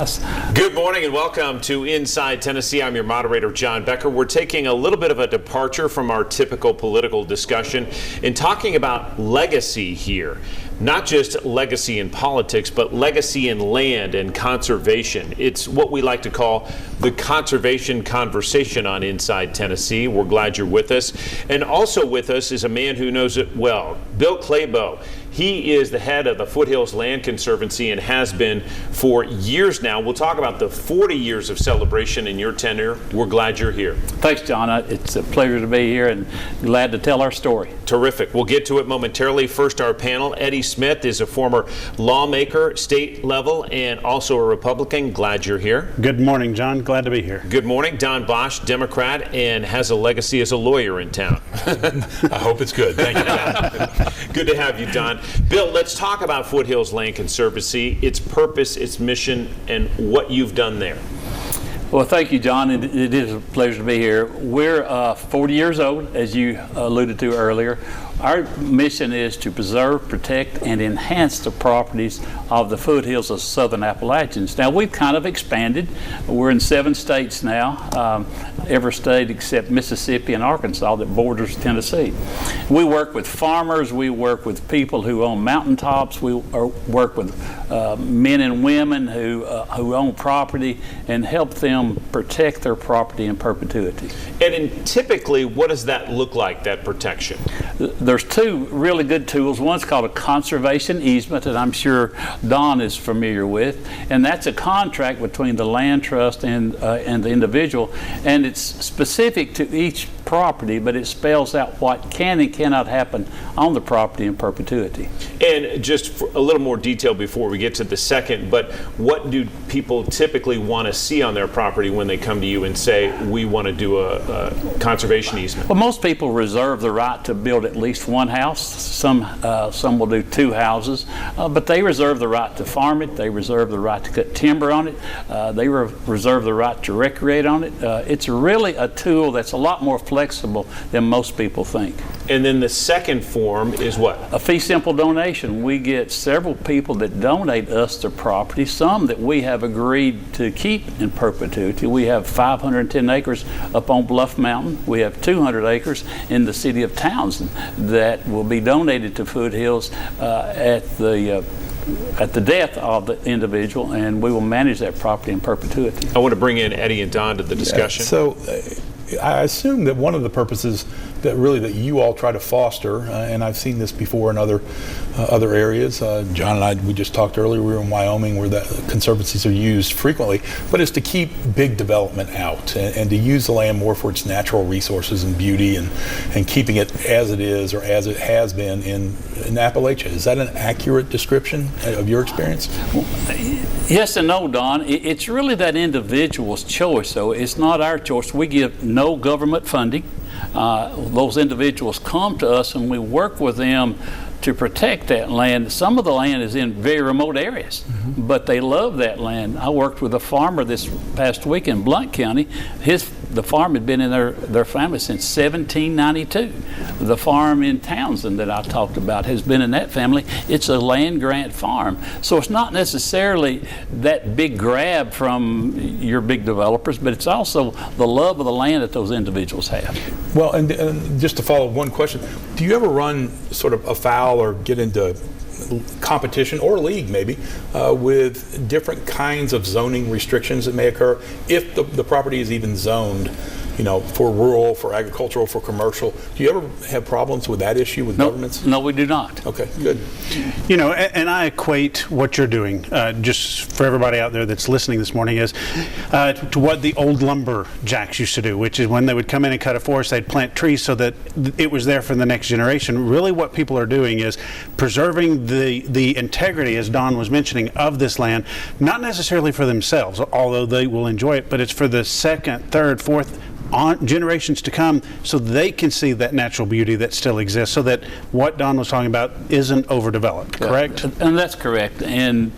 guys. Good morning and welcome to Inside Tennessee. I'm your moderator, John Becker. We're taking a little bit of a departure from our typical political discussion and talking about legacy here. Not just legacy in politics, but legacy in land and conservation. It's what we like to call the conservation conversation on Inside Tennessee. We're glad you're with us. And also with us is a man who knows it well, Bill Clabo. He is the head of the Foothills Land Conservancy and has been for years now. We'll talk about the 40 years of celebration in your tenure. We're glad you're here. Thanks, John. It's a pleasure to be here and glad to tell our story. Terrific. We'll get to it momentarily. First, our panel. Eddie Smith is a former lawmaker, state level, and also a Republican. Glad you're here. Good morning, John. Glad to be here. Good morning. Don Bosch, Democrat, and has a legacy as a lawyer in town. I hope it's good. Thank you, Don. Good to have you, Don. Bill, let's talk about Foothills Land Conservancy, its purpose, its mission, and what you've done there. Well, thank you, John. It is a pleasure to be here. We're 40 years old, as you alluded to earlier. Our mission is to preserve, protect, and enhance the properties of the foothills of Southern Appalachians. Now, we've kind of expanded. We're in 7 states now, every state except Mississippi and Arkansas that borders Tennessee. We work with farmers. We work with people who own mountaintops. We work with men and women who own property and help them protect their property in perpetuity. And typically, what does that look like, that protection? There's 2 really good tools. One's called a conservation easement, that I'm sure Don is familiar with, and that's a contract between the land trust and the individual, and it's specific to each property, but it spells out what can and cannot happen on the property in perpetuity. And just for a little more detail before we get to the second, but what do people typically want to see on their property when they come to you and say, we want to do a conservation easement? Well, most people reserve the right to build at least 1 house. Some will do 2 houses, but they reserve the right to farm it. They reserve the right to cut timber on it. They reserve the right to recreate on it. It's really a tool that's a lot more flexible than most people think. And then the second form is what? A fee simple donation. We get several people that donate us their property, some that we have agreed to keep in perpetuity. We have 510 acres up on Bluff Mountain. We have 200 acres in the city of Townsend that will be donated to Foothills at the death of the individual, and we will manage that property in perpetuity. I want to bring in Eddie and Don to the discussion. Yeah, so I assume that one of the purposes that you all try to foster, and I've seen this before in other areas. John and I, we just talked earlier, we were in Wyoming where the conservancies are used frequently, but it's to keep big development out and to use the land more for its natural resources and beauty and keeping it as it is or as it has been in Appalachia. Is that an accurate description of your experience? Yes and no, Don. It's really that individual's choice, so it's not our choice. We give no government funding. Those individuals come to us and we work with them to protect that land. Some of the land is in very remote areas, but they love that land. I worked with a farmer this past week in Blount County. The farm had been in their family since 1792. The farm in Townsend that I talked about has been in that family. It's a land grant farm. So it's not necessarily that big grab from your big developers, but it's also the love of the land that those individuals have. Well, and just to follow one question, do you ever run sort of afoul or get into competition or league maybe with different kinds of zoning restrictions that may occur if the property is even zoned, for rural, for agricultural, for commercial? Do you ever have problems with that issue with governments? No, we do not. Okay, good. And I equate what you're doing, just for everybody out there that's listening this morning, is to what the old lumberjacks used to do, which is when they would come in and cut a forest, they'd plant trees so that it was there for the next generation. Really what people are doing is preserving the integrity, as Don was mentioning, of this land, not necessarily for themselves, although they will enjoy it, but it's for the second, third, fourth, generations to come, so they can see that natural beauty that still exists, so that what Don was talking about isn't overdeveloped, correct? And that's correct. And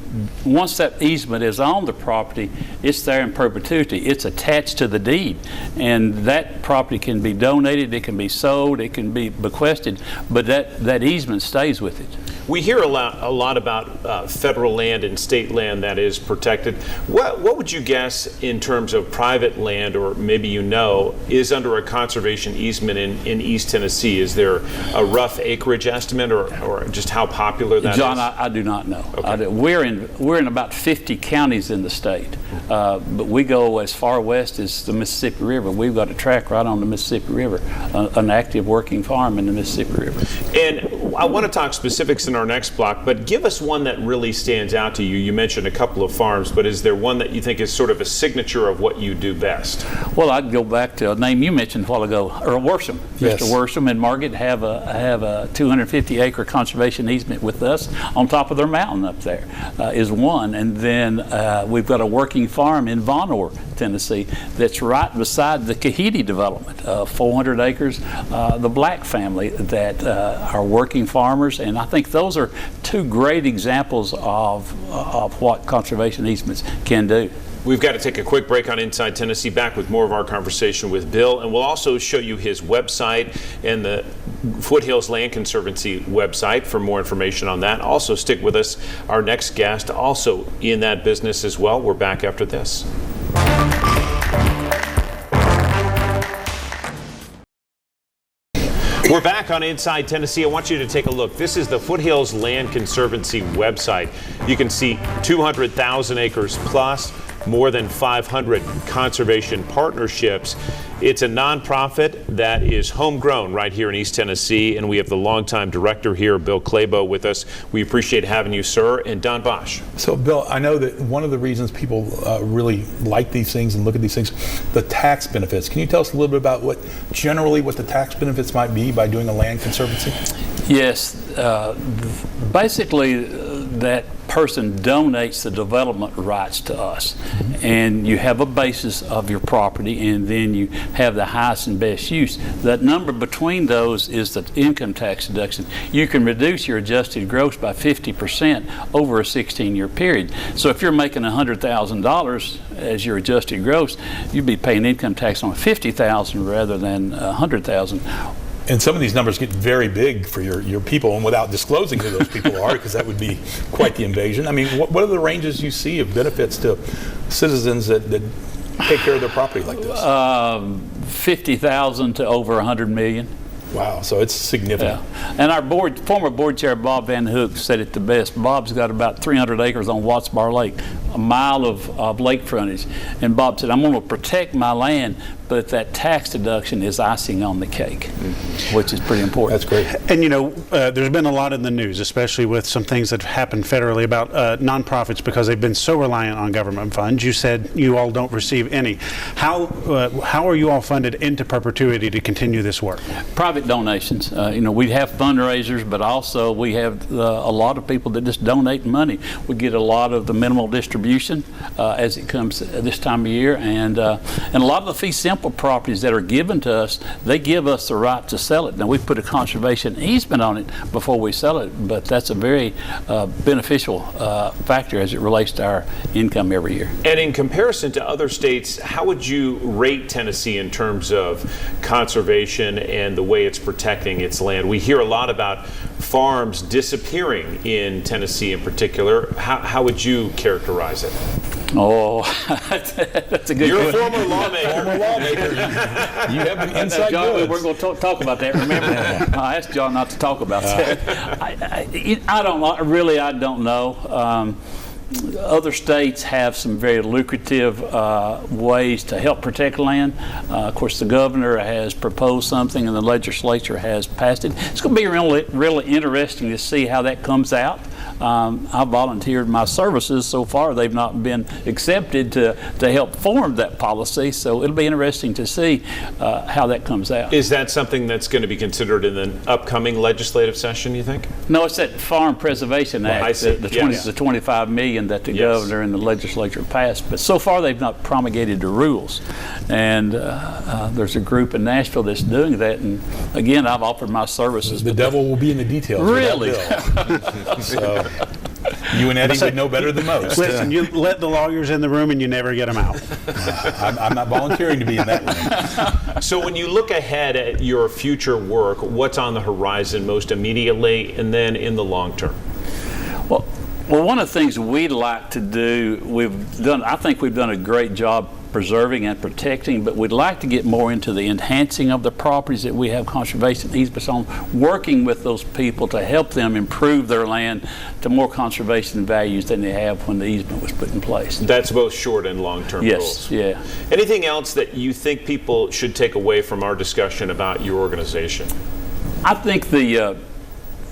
once that easement is on the property, it's there in perpetuity. It's attached to the deed. And that property can be donated, it can be sold, it can be bequested, but that easement stays with it. We hear a lot about federal land and state land that is protected. What would you guess in terms of private land, or maybe is under a conservation easement in East Tennessee? Is there a rough acreage estimate, or just how popular that John, is? I do not know. Okay. We're in about 50 counties in the state, but we go as far west as the Mississippi River. We've got a track right on the Mississippi River, an active working farm in the Mississippi River. And I want to talk specifics in our next block, but give us one that really stands out to you. You mentioned a couple of farms, but is there one that you think is sort of a signature of what you do best? Well, I'd go back to a name you mentioned a while ago, Earl Worsham. Yes. Mr. Worsham and Margaret have a 250-acre conservation easement with us on top of their mountain up there, is one. And then we've got a working farm in Von Orr, Tennessee, that's right beside the Kahidi development, 400 acres, the Black family that are working farmers. And I think those are two great examples of what conservation easements can do. We've got to take a quick break on Inside Tennessee. Back with more of our conversation with Bill, and we'll also show you his website and the Foothills Land Conservancy website for more information on that. Also, stick with us. Our next guest, also in that business as well. We're back after this. We're back on Inside Tennessee. I want you to take a look. This is the Foothills Land Conservancy website. You can see 200,000 acres plus, more than 500 conservation partnerships. It's a nonprofit that is homegrown right here in East Tennessee, and we have the longtime director here, Bill Clabo, with us. We appreciate having you, sir, and Don Bosch. So, Bill, I know that one of the reasons people really like these things and look at these things, the tax benefits. Can you tell us a little bit about what the tax benefits might be by doing a land conservancy? Yes, basically that person donates the development rights to us, and you have a basis of your property, and then you have the highest and best use. That number between those is the income tax deduction. You can reduce your adjusted gross by 50% over a 16-year period. So if you're making $100,000 as your adjusted gross, you'd be paying income tax on $50,000 rather than $100,000. And some of these numbers get very big for your people, and without disclosing who those people are, because that would be quite the invasion. I mean, what are the ranges you see of benefits to citizens that take care of their property like this? 50,000 to over 100 million. Wow, so it's significant. Yeah. And our former board chair, Bob Van Hook, said it the best. Bob's got about 300 acres on Watts Bar Lake, a mile of lake frontage. And Bob said, I'm going to protect my land, but that tax deduction is icing on the cake, which is pretty important. That's great. And there's been a lot in the news, especially with some things that have happened federally about nonprofits, because they've been so reliant on government funds. You said you all don't receive any. How are you all funded into perpetuity to continue this work? Private donations. We have fundraisers, but also we have a lot of people that just donate money. We get a lot of the minimal distribution as it comes this time of year, and a lot of the fee simple properties that are given to us, they give us the right to sell it. Now, we put a conservation easement on it before we sell it, but that's a very beneficial factor as it relates to our income every year. And in comparison to other states, how would you rate Tennessee in terms of conservation and the way it's protecting its land? We hear a lot about farms disappearing in Tennessee in particular. How would you characterize it? Oh, that's a good You're question. a former lawmaker. You have the inside John, goods. we're going to talk about that, remember? I asked John not to talk about that. I don't know. Other states have some very lucrative ways to help protect land. Of course, the governor has proposed something and the legislature has passed it. It's going to be really interesting to see how that comes out. I volunteered my services. So far, they've not been accepted to help form that policy. So it'll be interesting to see how that comes out. Is that something that's going to be considered in the upcoming legislative session, you think? No, it's that Farm Preservation Act, I see. the $25 million that the governor and the legislature passed. But so far, they've not promulgated the rules. And there's a group in Nashville that's doing that. And again, I've offered my services. The devil will be in the details. Really? So, You and Eddie would know better than most. Listen, you let the lawyers in the room and you never get them out. I'm not volunteering to be in that room. So when you look ahead at your future work, what's on the horizon most immediately and then in the long term? Well, one of the things we'd like to do, I think we've done a great job preserving and protecting, but we'd like to get more into the enhancing of the properties that we have conservation easements on, working with those people to help them improve their land to more conservation values than they have when the easement was put in place. That's both short and long-term goals. Yes, yeah. Anything else that you think people should take away from our discussion about your organization? I think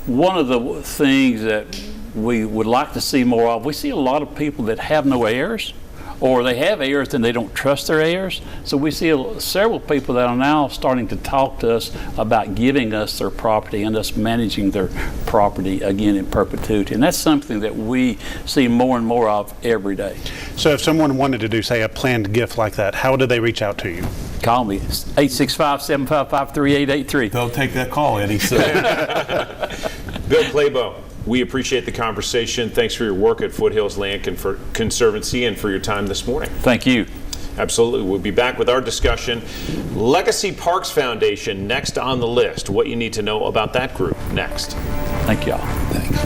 one of the things that we would like to see more of, we see a lot of people that have no heirs, or they have heirs and they don't trust their heirs. So we see several people that are now starting to talk to us about giving us their property and us managing their property again in perpetuity. And that's something that we see more and more of every day. So if someone wanted to do, say, a planned gift like that, how do they reach out to you? Call me, 865-755-3883. They'll take that call, Eddie. So. Bill Clabo, we appreciate the conversation. Thanks for your work at Foothills Land Conservancy and for your time this morning. Thank you. Absolutely. We'll be back with our discussion. Legacy Parks Foundation next on the list. What you need to know about that group next. Thank y'all. Thanks.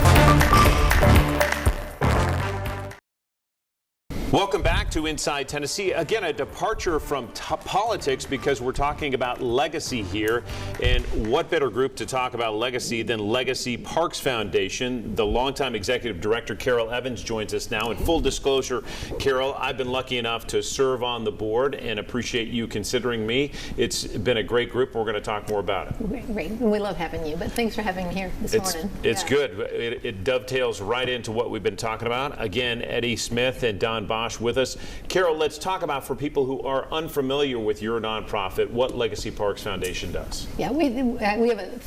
Welcome back to Inside Tennessee. Again, a departure from politics because we're talking about legacy here. And what better group to talk about legacy than Legacy Parks Foundation? The longtime executive director, Carol Evans, joins us now. In full disclosure, Carol, I've been lucky enough to serve on the board and appreciate you considering me. It's been a great group. We're going to talk more about it. Great. We love having you, but thanks for having me here this morning. It's good. It dovetails right into what we've been talking about. Again, Eddie Smith and Don Bosch with us. Carol, let's talk about, for people who are unfamiliar with your nonprofit, what Legacy Parks Foundation does. Yeah, we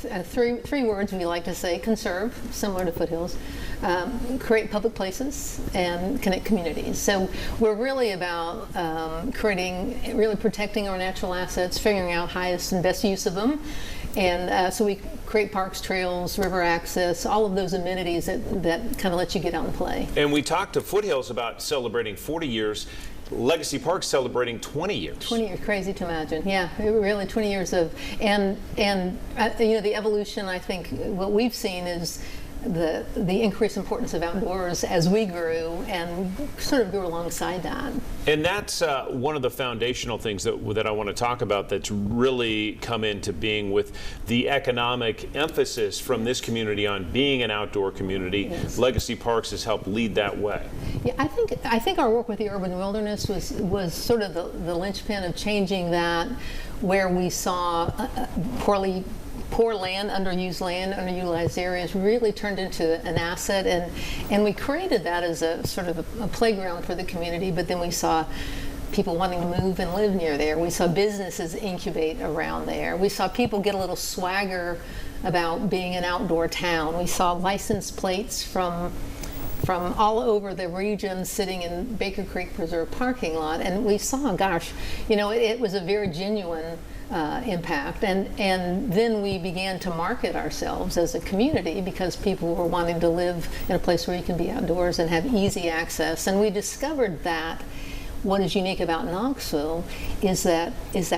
have three words we like to say: conserve, similar to Foothills, create public places, and connect communities. So we're really about really protecting our natural assets, figuring out highest and best use of them. And so we create parks, trails, river access, all of those amenities that kind of let you get out and play. And we talked to Foothills about celebrating 40 years. Legacy Parks celebrating 20 years. 20 years, crazy to imagine. Yeah, really 20 years of, and the evolution, I think what we've seen is the increased importance of outdoors as we grew, and sort of grew alongside that. And that's one of the foundational things that I want to talk about that's really come into being with the economic emphasis from this community on being an outdoor community. Yes. Legacy Parks has helped lead that way. Yeah, I think our work with the urban wilderness was sort of the linchpin of changing that, where we saw poor land, underutilized areas really turned into an asset, and we created that as a sort of a playground for the community, but then we saw people wanting to move and live near there. We saw businesses incubate around there. We saw people get a little swagger about being an outdoor town. We saw license plates from all over the region sitting in Baker Creek Preserve parking lot, and we saw, it was a very genuine impact, and then we began to market ourselves as a community because people were wanting to live in a place where you can be outdoors and have easy access. And we discovered that what is unique about Knoxville is that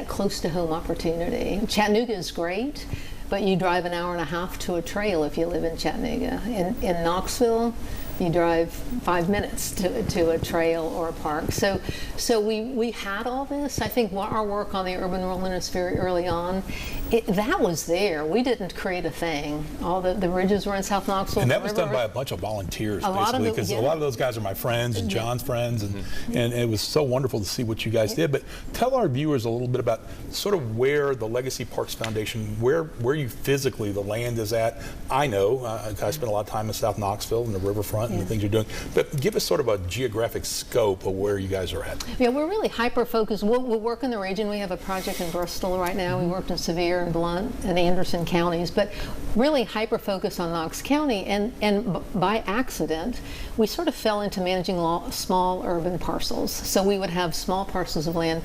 close to home opportunity. Chattanooga is great, but you drive an hour and a half to a trail if you live in Chattanooga. In Knoxville, you drive 5 minutes to a trail or a park. So we had all this. I think our work on the urban wilderness very early on, that was there. We didn't create a thing. All the ridges were in South Knoxville. And that was done by a bunch of volunteers, basically, because a lot of those guys are my friends and John's friends, and it was so wonderful to see what you guys did. But tell our viewers a little bit about sort of where the Legacy Parks Foundation, where you physically, the land is at. I know, I spent a lot of time in South Knoxville and the riverfront and the things you're doing, but give us sort of a geographic scope of where you guys are at. Yeah, we're really hyper-focused. We'll work in the region. We have a project in Bristol right now. We worked in Sevier and Blount and Anderson counties, but really hyper-focused on Knox County, and by accident, we sort of fell into managing small urban parcels. So we would have small parcels of land.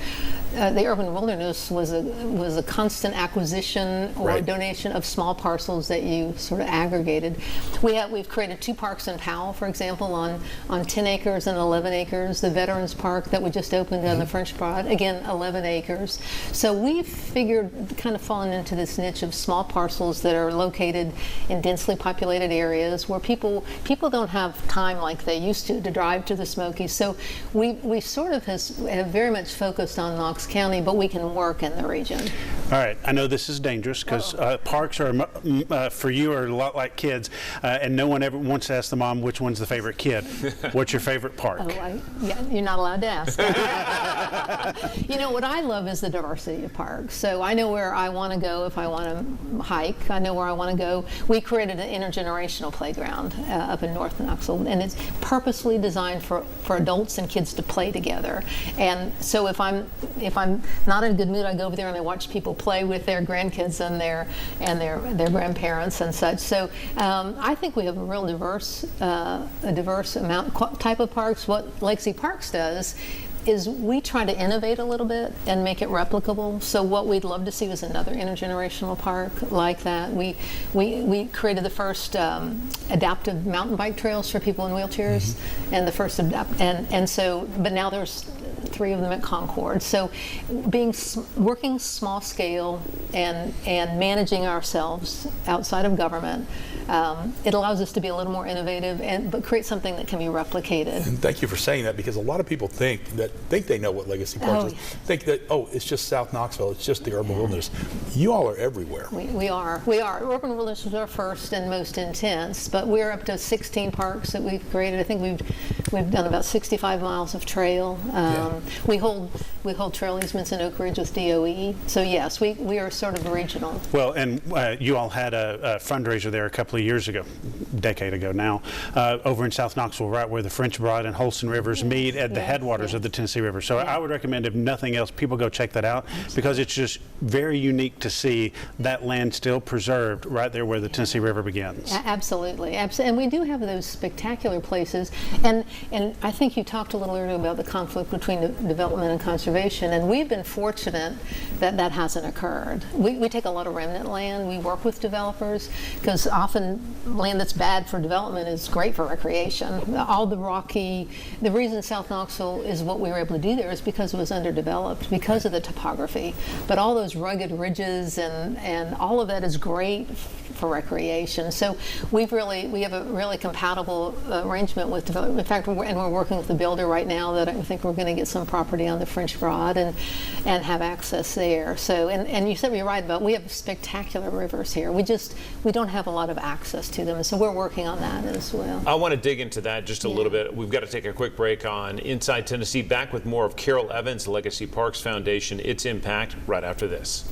The urban wilderness was a constant acquisition or donation of small parcels that you sort of aggregated. We've created 2 parks in Powell. trail, for example, on 10 acres and 11 acres. The Veterans Park that we just opened on the French Broad, again, 11 acres. So we've figured, kind of fallen into this niche of small parcels that are located in densely populated areas where people don't have time like they used to drive to the Smokies. So we sort of have very much focused on Knox County, but we can work in the region. All right, I know this is dangerous because parks are for you are a lot like kids, and no one ever wants to ask the mom which one's the favorite kid. What's your favorite park? Oh, yeah, you're not allowed to ask. You know, what I love is the diversity of parks. So I know where I want to go if I want to hike. I know where I want to go. We created an intergenerational playground up in North Knoxville, and it's purposely designed for adults and kids to play together. And so if I'm not in a good mood, I go over there and I watch people play with their grandkids and their grandparents and such. So I think we have a real diverse type of parks. What Legacy Parks does is we try to innovate a little bit and make it replicable. So what we'd love to see was another intergenerational park like that. We created the first adaptive mountain bike trails for people in wheelchairs, and the first but now there's 3 of them at Concord. So working small scale and managing ourselves outside of government, it allows us to be a little more innovative but create something that can be replicated. And thank you for saying that, because a lot of people think they know what Legacy Parks is. Think that, it's just South Knoxville, it's just the urban wilderness. You all are everywhere. We are. Urban wilderness is our first and most intense, but we're up to 16 parks that we've created. I think we've done about 65 miles of trail. We hold trail easements in Oak Ridge with DOE. So yes, we are sort of regional. Well, and you all had a fundraiser there a couple of years ago, decade ago now, over in South Knoxville, right where the French Broad and Holston Rivers meet at the headwaters of the Tennessee River. So I would recommend, if nothing else, people go check that out, because it's just very unique to see that land still preserved right there where the Tennessee River begins. Absolutely. And we do have those spectacular places. And I think you talked a little earlier about the conflict between development and conservation, and we've been fortunate that hasn't occurred. We take a lot of remnant land. We work with developers, because often land that's bad for development is great for recreation. All the reason South Knoxville is what we were able to do there is because it was underdeveloped, because of the topography. But all those rugged ridges and all of that is great for recreation. So we have a really compatible arrangement with development. In fact, we're working with the builder right now that I think we're going to get some property on the French Broad and have access there. So and you said you're right about, we have spectacular rivers here. We don't have a lot of access to them, so we're working on that as well. I want to dig into that just a little bit. We've got to take a quick break on Inside Tennessee. Back with more of Carol Evans, Legacy Parks Foundation, its impact, right after this.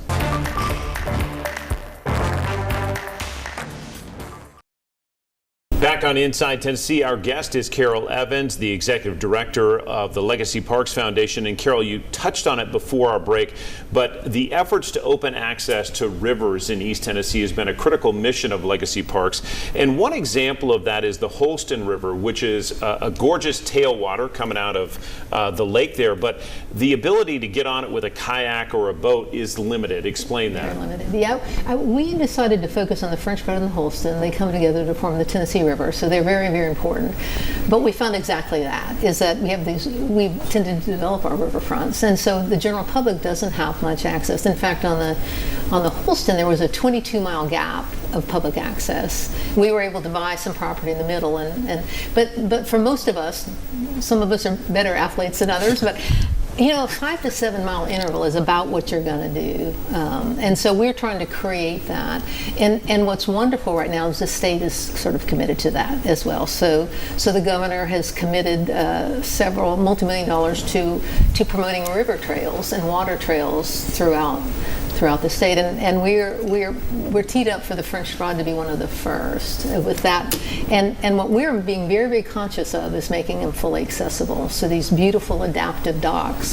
Back on Inside Tennessee, our guest is Carol Evans, the Executive Director of the Legacy Parks Foundation. And Carol, you touched on it before our break, but the efforts to open access to rivers in East Tennessee has been a critical mission of Legacy Parks. And one example of that is the Holston River, which is a gorgeous tailwater coming out of the lake there. But the ability to get on it with a kayak or a boat is limited. Explain that. Very limited. Yeah, we decided to focus on the French Broad and the Holston. They come together to form the Tennessee River, so they're very, very important. But we found exactly that, is that we tended to develop our riverfronts, and so the general public doesn't have much access. In fact, on the Holston, there was a 22-mile gap of public access. We were able to buy some property in the middle, but for most of us, some of us are better athletes than others, but a 5 to 7 mile interval is about what you're going to do. And so we're trying to create that. And what's wonderful right now is the state is sort of committed to that as well. So the governor has committed several multi-million dollars to promoting river trails and water trails throughout the state, and we're teed up for the French Broad to be one of the first with that. And what we're being very, very conscious of is making them fully accessible. So these beautiful adaptive docks,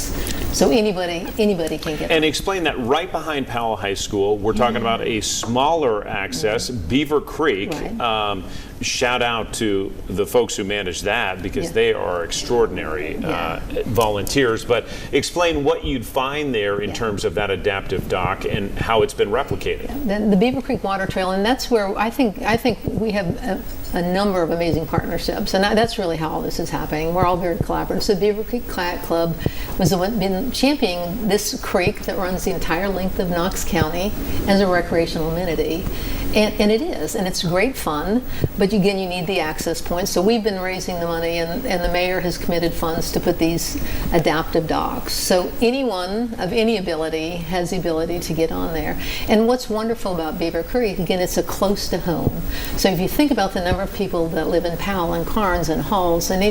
so anybody can get. And explain that right behind Powell High School, we're talking about a smaller access, Beaver Creek. Right. shout out to the folks who manage that, because they are extraordinary volunteers. But explain what you'd find there in terms of that adaptive dock and how it's been replicated. The Beaver Creek Water Trail, and that's where I think we have a number of amazing partnerships, and that's really how all this is happening. We're all very collaborative. So Beaver Creek Kayak Club was the one been championing this creek that runs the entire length of Knox County as a recreational amenity. And it is, and it's great fun, but again, you need the access points. So we've been raising the money, and the mayor has committed funds to put these adaptive docks. So anyone of any ability has the ability to get on there. And what's wonderful about Beaver Creek, again, it's a close to home. So if you think about the number of people that live in Powell and Carnes and Halls, and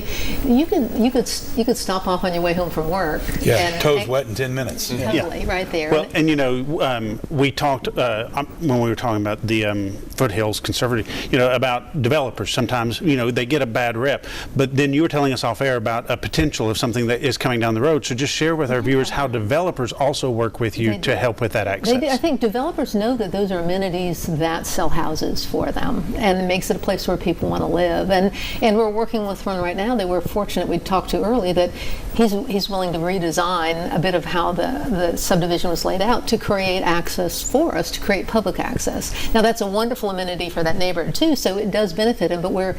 you could stop off on your way home from work. Yeah, and, toes wet in 10 minutes. Totally, right there. Well, and we talked when we were talking about the Foothills Conservancy, about developers. Sometimes, they get a bad rep. But then you were telling us off air about a potential of something that is coming down the road. So just share with our viewers how developers also work with you to help with that access. I think developers know that those are amenities that sell houses for them, and it makes it a place where people want to live. And we're working with one right now that we're fortunate we talked to early, that he's willing to redesign a bit of how the subdivision was laid out to create access for us, to create public access. Now that's a wonderful amenity for that neighborhood too, so it does benefit him, but we're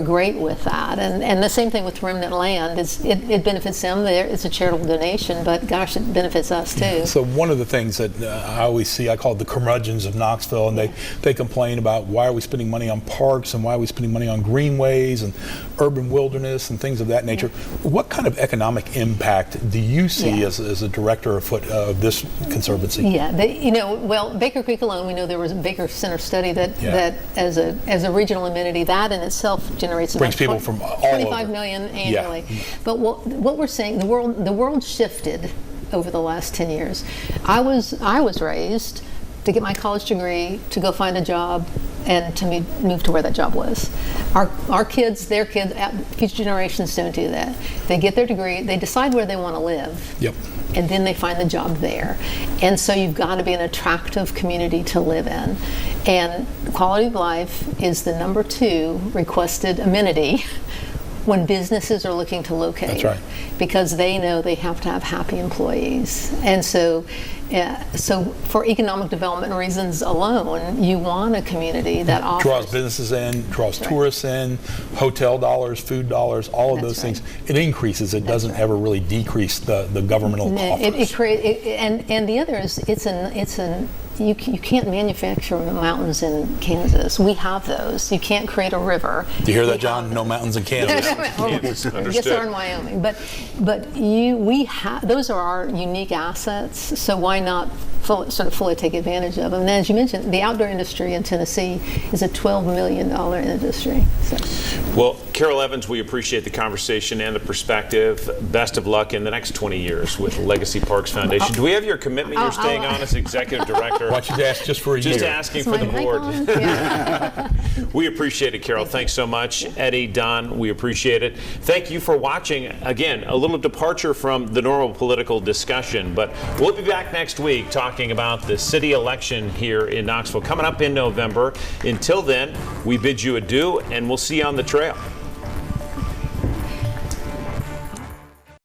great with that. And the same thing with Remnant Land, it benefits them. It's a charitable donation, but gosh, it benefits us too. So one of the things that I always see, I call it the curmudgeons of Knoxville, and they complain about why are we spending money on parks and why are we spending money on greenways and urban wilderness and things of that nature. What kind of economic impact do you see as a director of this conservancy? Yeah, well, Baker Creek alone, we know there was a Baker Center study that as a regional amenity, that in itself generates brings about people from all 25 over. million annually. Yeah. But what we're saying, the world shifted over the last 10 years. I was raised to get my college degree, to go find a job, and to move to where that job was. Our kids, their kids, future generations don't do that. They get their degree, they decide where they want to live. Yep. And then they find the job there. And so you've got to be an attractive community to live in. And quality of life is the number 2 requested amenity when businesses are looking to locate. That's right. Because they know they have to have happy employees. And so for economic development reasons alone, you want a community that offers... Draws businesses in, draws tourists in, hotel dollars, food dollars, all of those things. It increases. It doesn't ever really decrease the governmental coffers. And the other is, you can't manufacture mountains in Kansas. We have those. You can't create a river. Do you hear that, John? No mountains in Kansas. Yes, they're in Wyoming. But those are our unique assets. So why not fully take advantage of them? And as you mentioned, the outdoor industry in Tennessee is a $12 million industry. So. Well, Carol Evans, we appreciate the conversation and the perspective. Best of luck in the next 20 years with Legacy Parks Foundation. Do we have your commitment? You're staying on as executive director. Why don't you ask just for a year? Just asking for the board. Yeah. We appreciate it, Carol. Thanks so much. Eddie, Don, we appreciate it. Thank you for watching. Again, a little departure from the normal political discussion, but we'll be back next week talking about the city election here in Knoxville coming up in November. Until then, we bid you adieu, and we'll see you on the trail.